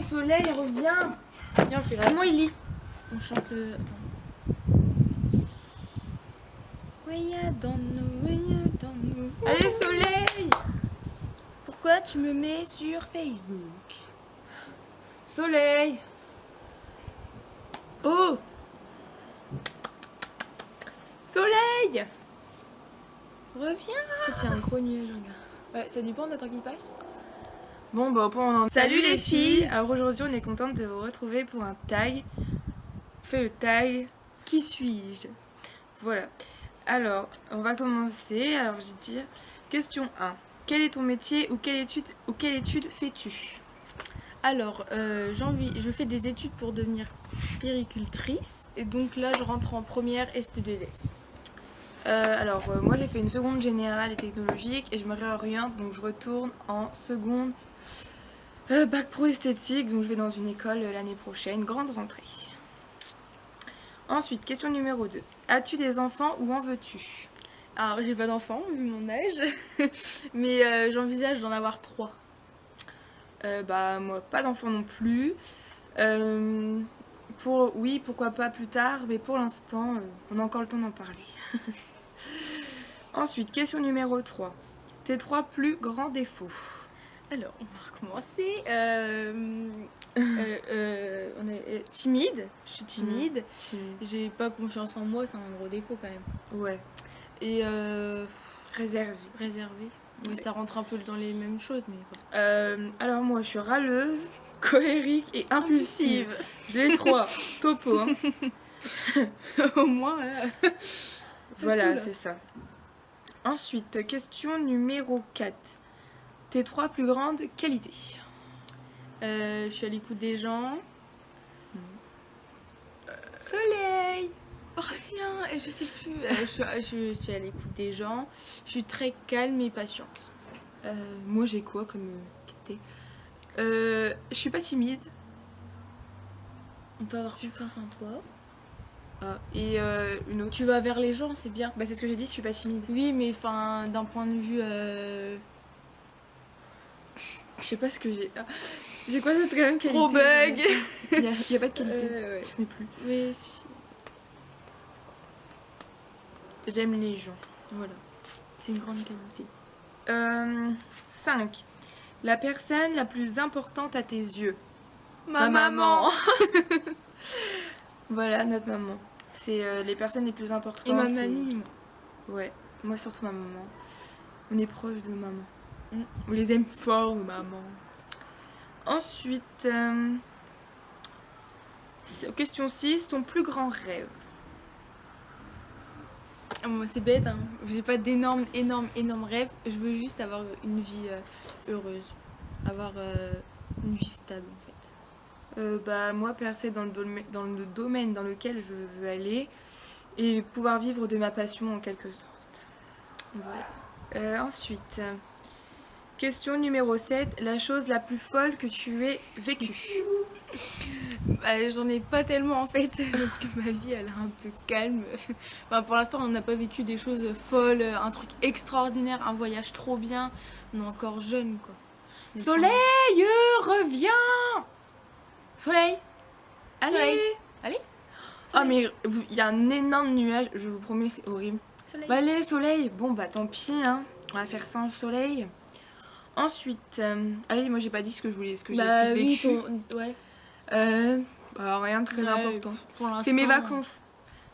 Soleil, reviens. Viens, on fait là. Comment il lit? On chante le... Attends. Voyons dans nous. Allez, Soleil. Pourquoi tu me mets sur Facebook? Soleil. Oh. Soleil. Reviens. En fait, il y a un gros nuage, regarde. Ouais, ça dépend, on attend qu'il passe. Bon, bah, au point, on en... Salut les filles. Alors aujourd'hui, on est contente de vous retrouver pour un tag. On fait le tag. Qui suis-je? Voilà. Alors, on va commencer. Alors, je vais dire, question 1. Quel est ton métier ou quelle étude fais-tu? Alors, je fais des études pour devenir péricultrice. Et donc là, je rentre en première ST2S. Moi j'ai fait une seconde générale et technologique et je me réoriente, donc je retourne en seconde bac pro esthétique, donc je vais dans une école l'année prochaine, grande rentrée. Ensuite, question numéro 2. As-tu des enfants ou en veux-tu? Alors, j'ai pas d'enfant, vu mon âge. Mais j'envisage d'en avoir 3. Moi, pas d'enfants non plus. Oui, pourquoi pas plus tard, mais pour l'instant, on a encore le temps d'en parler. Ensuite, question numéro 3. Tes 3 plus grands défauts. Alors, on va recommencer. On est timide. Je suis timide. J'ai pas confiance en moi, c'est un gros défaut quand même. Ouais. Et Réservé. Oui, ça rentre un peu dans les mêmes choses, mais Alors moi, je suis râleuse, colérique et impulsive. J'ai les 3. Topo, hein. au moins, là. Voilà, c'est ça. Ensuite, question numéro 4. Tes 3 plus grandes qualités. Je suis à l'écoute des gens. Soleil. Reviens, je sais plus. Je suis à l'écoute des gens. Je suis très calme et patiente. Moi, j'ai quoi comme qualité? Je suis pas timide. On peut avoir confiance en toi. Et une autre. Tu vas vers les gens, c'est bien. Bah, c'est ce que j'ai dit, je suis pas timide. Oui, mais enfin, d'un point de vue... Je sais pas ce que j'ai. J'ai quoi d'autre quand même qualité? Gros bug. Il y a pas de qualité. Ouais. Je n'ai plus. Oui, si. J'aime les gens. Voilà. C'est une grande qualité. 5. La personne la plus importante à tes yeux. Ma maman. Voilà, notre maman. C'est les personnes les plus importantes. Et ma mamie, moi. Ouais, moi surtout ma maman. On est proche de maman. On les aime fort, nos mamans. Ensuite, question 6. Ton plus grand rêve. Moi, c'est bête, hein. J'ai pas d'énormes rêves. Je veux juste avoir une vie heureuse. Avoir une vie stable, en fait. Moi, percer dans le domaine dans lequel je veux aller et pouvoir vivre de ma passion en quelque sorte. Voilà. Ensuite, question numéro 7. La chose la plus folle que tu aies vécue. J'en ai pas tellement en fait, parce que ma vie elle est un peu calme. Enfin, pour l'instant on n'a pas vécu des choses folles, un truc extraordinaire, un voyage trop bien. On est encore jeune quoi. Mais Soleil, reviens. Soleil. Allez. Soleil. Allez. Ah mais il y a un énorme nuage, je vous promets c'est horrible. Soleil. Bah allez Soleil, bon bah tant pis hein, on va faire sans Soleil. Ensuite, allez moi j'ai pas dit ce que je voulais, ce que j'ai plus vécu. Ouais. Rien de très important. Pour l'instant, C'est mes vacances.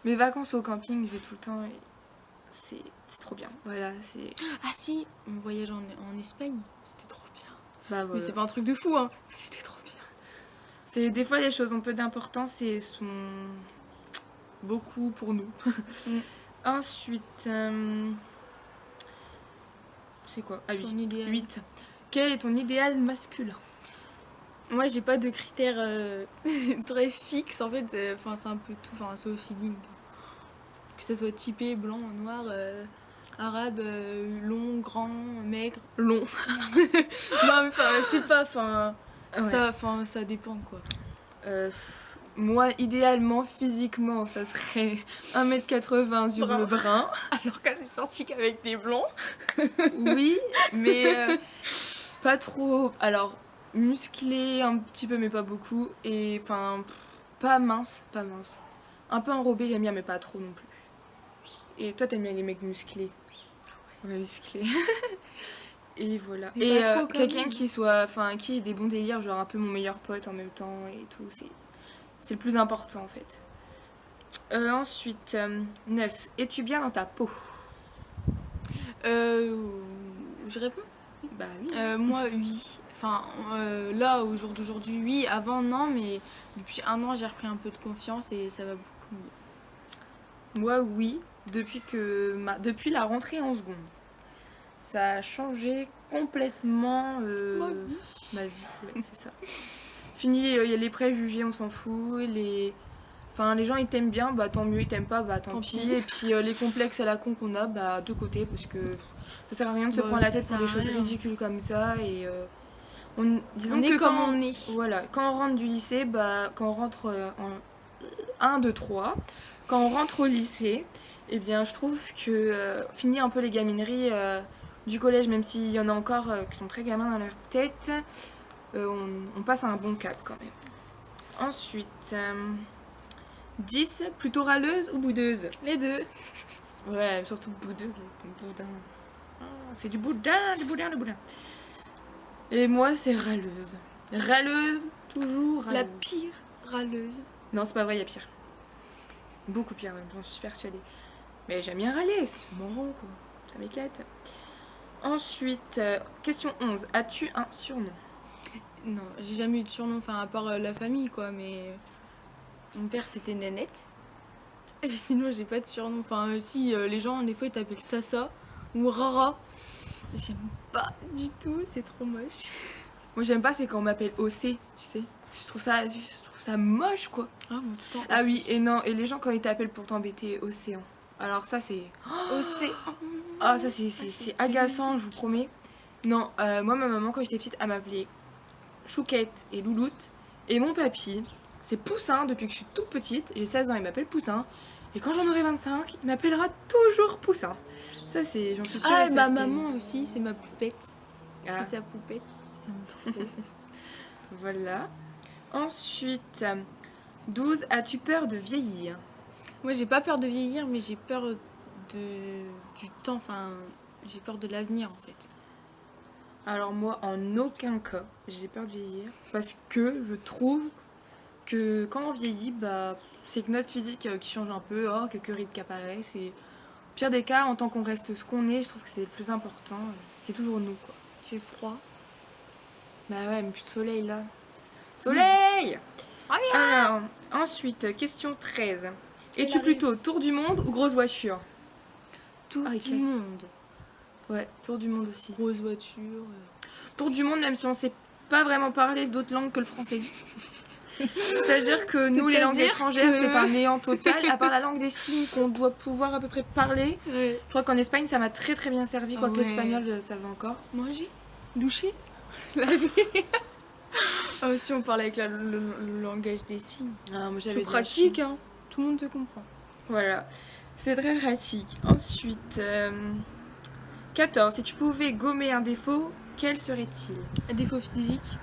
Mes vacances au camping, je vais tout le temps. C'est trop bien. Voilà, c'est. Ah si, mon voyage en Espagne, c'était trop bien. Bah voilà. Mais c'est pas un truc de fou hein, c'était trop bien. C'est des fois les choses ont peu d'importance et sont beaucoup pour nous. Ensuite, c'est quoi? Ah oui. Ton idéal. 8. Quel est ton idéal masculin? Moi j'ai pas de critères très fixes en fait, c'est un peu tout, c'est au feeling. Que ce soit typé, blanc, noir, arabe, long, grand, maigre, long. Non mais je sais pas, Ouais. ça dépend quoi. Moi, idéalement, physiquement, ça serait 1m80, yeux bleus bruns. Alors qu'elle est sortie qu'avec des blonds. Oui, mais pas trop. Alors, musclé un petit peu mais pas beaucoup. Et enfin, pas mince, pas mince. Un peu enrobé, j'aime bien mais pas trop non plus. Et toi t'aimes bien les mecs musclés? Ouais, musclés. Et voilà. Mais Et pas trop, quand quelqu'un même. qui soit, enfin, à qui j'ai des bons délires, genre un peu mon meilleur pote en même temps et tout, c'est le plus important en fait. Ensuite, 9. Es-tu bien dans ta peau? Je réponds. Bah oui. Moi, oui. Enfin, là, au jour d'aujourd'hui, oui. Avant, non, mais depuis 1 an, j'ai repris un peu de confiance et ça va beaucoup mieux. Moi, oui. Depuis la rentrée en seconde. Ça a changé complètement ma vie, ouais, c'est ça. Fini, il y a les préjugés, on s'en fout. Enfin, les gens ils t'aiment bien, bah tant mieux, ils t'aiment pas, bah tant Tant pis. pis. Et puis les complexes à la con qu'on a, bah de côté, parce que ça sert à rien de se Bah, prendre la ça tête pour sert des à choses rien. ridicules comme ça. Et disons On est que comme quand on est. voilà, quand on rentre du lycée, bah quand on rentre en 1, 2, 3, quand on rentre au lycée, eh bien je trouve que fini un peu les gamineries du collège, même s'il y en a encore qui sont très gamins dans leur tête, on passe à un bon cap quand même. Ensuite, 10, plutôt râleuse ou boudeuse? Les deux. Ouais, surtout boudeuse, le boudin. Ah, on fait du boudin, du boudin, du boudin. Et moi, c'est râleuse. Râleuse, toujours râleuse. La pire râleuse. Non, c'est pas vrai, il y a pire. Beaucoup pire, même, j'en suis persuadée. Mais j'aime bien râler, c'est marrant, quoi. Ça m'éclate. Ensuite, question 11. As-tu un surnom? Non, j'ai jamais eu de surnom, enfin, à part la famille, quoi, mais mon père, c'était Nénette. Et sinon, j'ai pas de surnom. Enfin, si, les gens, des fois, ils t'appellent Sasa ou Rara. J'aime pas du tout, c'est trop moche. Moi, j'aime pas, c'est quand on m'appelle OC, tu sais. Je trouve ça moche, quoi. Ah, moi, tout le temps. Ah oui, et non, et les gens, quand ils t'appellent pour t'embêter, Océan. Alors ça, c'est... Océan. Ah, ça, c'est agaçant, je vous promets. Non, moi, ma maman, quand j'étais petite, elle m'appelait Chouquette et Louloute. Et mon papy, c'est Poussin, depuis que je suis toute petite. J'ai 16 ans, il m'appelle Poussin. Et quand j'en aurai 25, il m'appellera toujours Poussin. Ça, c'est... J'en suis sûre Ah, et et ma certaine. maman aussi, c'est ma poupette. Ah. C'est sa poupette. J'aime trop. Voilà. Ensuite, 12. As-tu peur de vieillir? Moi, j'ai pas peur de vieillir, mais j'ai peur du temps, enfin, j'ai peur de l'avenir, en fait. Alors moi, en aucun cas, j'ai peur de vieillir. Parce que je trouve que quand on vieillit, bah, c'est que notre physique qui change un peu, quelques rides qui apparaissent. Et au pire des cas, en tant qu'on reste ce qu'on est, je trouve que c'est le plus important. C'est toujours nous, quoi. J'ai froid. Bah ouais, mais plus de soleil, là. Soleil Alors, ensuite, question 13. Il Es-tu arrive. plutôt tour du monde ou grosse voiture? Tout Ah, du ok. monde. Ouais, tour du monde aussi. Grosse voiture. Tour du monde, même si on sait pas vraiment parler d'autres langues que le français. C'est-à-dire que nous, les langues C'est-à-dire étrangères, que- c'est un néant total, à part la langue des signes qu'on doit pouvoir à peu près parler. Ouais. Je crois qu'en Espagne, ça m'a très très bien servi, Ah quoique ouais. l'espagnol, ça va encore. Manger. Doucher. Laver. Ah, si on parle avec le langage des signes. Ah, moi, C'est j'avais de la pratique, chance. hein. Tout le monde te comprend. Voilà, c'est très pratique. Ensuite, 14. Si tu pouvais gommer un défaut, quel serait-il? Un défaut physique.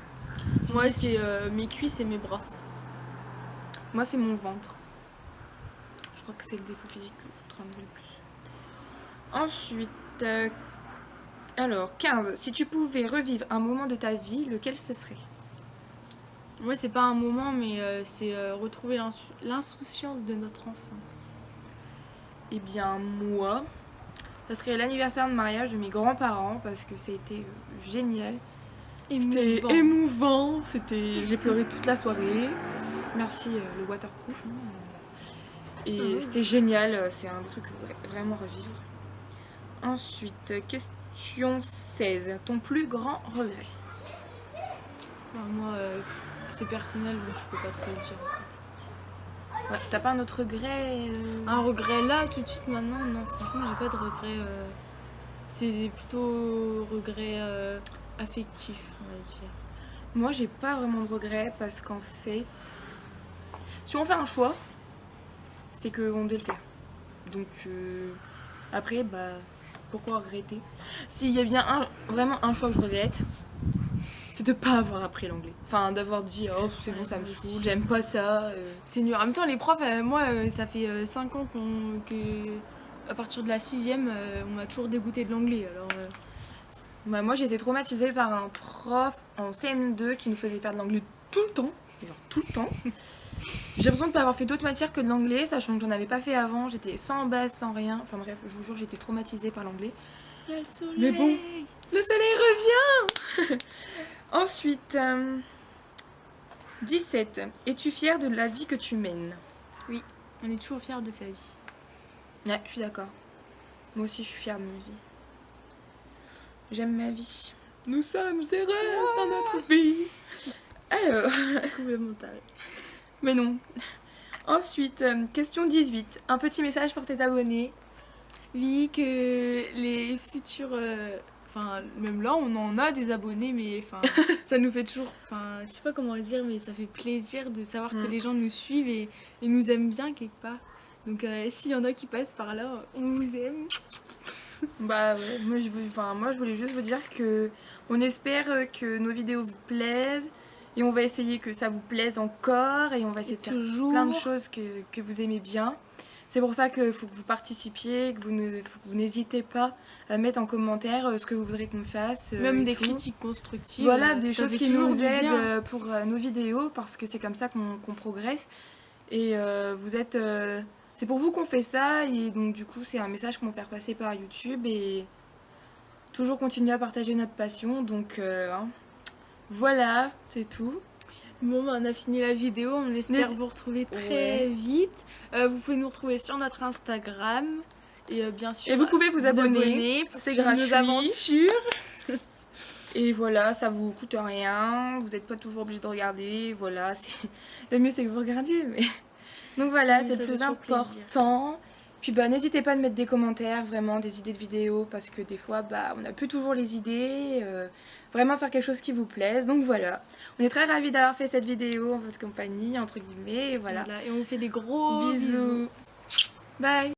Moi, c'est mes cuisses et mes bras. Moi, c'est mon ventre. Je crois que c'est le défaut physique que je travaille le plus. Ensuite, alors, 15. Si tu pouvais revivre un moment de ta vie, lequel ce serait? Moi, c'est pas un moment, mais c'est retrouver l'insouciance de notre enfance. Eh bien, moi, ça serait l'anniversaire de mariage de mes grands-parents parce que ça a été génial. C'était émouvant. J'ai pleuré toute la soirée. Merci le waterproof. Et c'était génial. C'est un des trucs que je voudrais vraiment revivre. Ensuite, question 16. Ton plus grand regret? Enfin, moi, c'est personnel, donc je peux pas trop le dire. En fait. Ouais, t'as pas un autre regret Un regret là, tout de suite, maintenant, non, franchement, j'ai pas de regret. C'est plutôt regret affectif, on va dire. Moi, j'ai pas vraiment de regret parce qu'en fait, si on fait un choix, c'est qu'on doit le faire. Donc, après, bah, pourquoi regretter? S'il y a bien vraiment un choix que je regrette, c'est de pas avoir appris l'anglais. Enfin, d'avoir dit oh c'est bon, Ouais, ça me moi saoule, aussi. j'aime pas ça. C'est nul. En même temps, les profs, moi, ça fait 5 ans que, à partir de la 6ème, on m'a toujours dégoûté de l'anglais. Alors, Bah, moi j'ai été traumatisée par un prof en CM2 qui nous faisait faire de l'anglais tout le temps. Genre tout le temps. J'ai l'impression de pas avoir fait d'autres matières que de l'anglais, sachant que j'en avais pas fait avant. J'étais sans base, sans rien. Enfin bref, je vous jure, j'étais traumatisée par l'anglais. le soleil. Mais bon. Le soleil revient. Ensuite, 17. Es-tu fière de la vie que tu mènes? On est toujours fiers de sa vie. Ouais, je suis d'accord. Moi aussi, je suis fière de ma vie. J'aime ma vie. Nous sommes heureuses dans notre vie. Alors, Complètement taré. mais non. Ensuite, question 18. Un petit message pour tes abonnés. Oui, que les futurs. Enfin, même là, on en a des abonnés, mais enfin, ça nous fait toujours. Enfin, je sais pas comment dire, mais ça fait plaisir de savoir que les gens nous suivent et nous aiment bien quelque part. Donc, s'il y en a qui passent par là, on vous aime. Bah ouais, moi je voulais juste vous dire que on espère que nos vidéos vous plaisent et on va essayer que ça vous plaise encore et on va essayer de faire toujours. plein de choses que vous aimez bien. C'est pour ça qu'il faut que vous participiez, faut que vous n'hésitez pas à mettre en commentaire ce que vous voudrez qu'on fasse. Même et des tout. critiques constructives. Voilà, des ça choses fait qui toujours nous du aident bien. pour nos vidéos parce que c'est comme ça qu'on progresse. Et vous êtes... c'est pour vous qu'on fait ça et donc du coup c'est un message qu'on va faire passer par YouTube et toujours continuer à partager notre passion. Donc hein. Voilà, c'est tout. Bon, bah, on a fini la vidéo. On espère Mais- vous retrouver très Ouais. vite. Vous pouvez nous retrouver sur notre Instagram. Et bien sûr, Et vous pouvez vous abonner, pour c'est suivre gratuit. nos aventures. Et voilà, ça vous coûte rien, vous n'êtes pas toujours obligé de regarder, voilà, le mieux c'est que vous regardiez, mais... Donc voilà, Oui, c'est ça le plus fait toujours plaisir. important. Puis bah n'hésitez pas à mettre des commentaires, vraiment, des idées de vidéos, parce que des fois, bah on n'a plus toujours les idées, vraiment faire quelque chose qui vous plaise, donc voilà. On est très ravis d'avoir fait cette vidéo en votre compagnie, entre guillemets, et voilà. Voilà, et on vous fait des gros bisous. Bisous. Bye.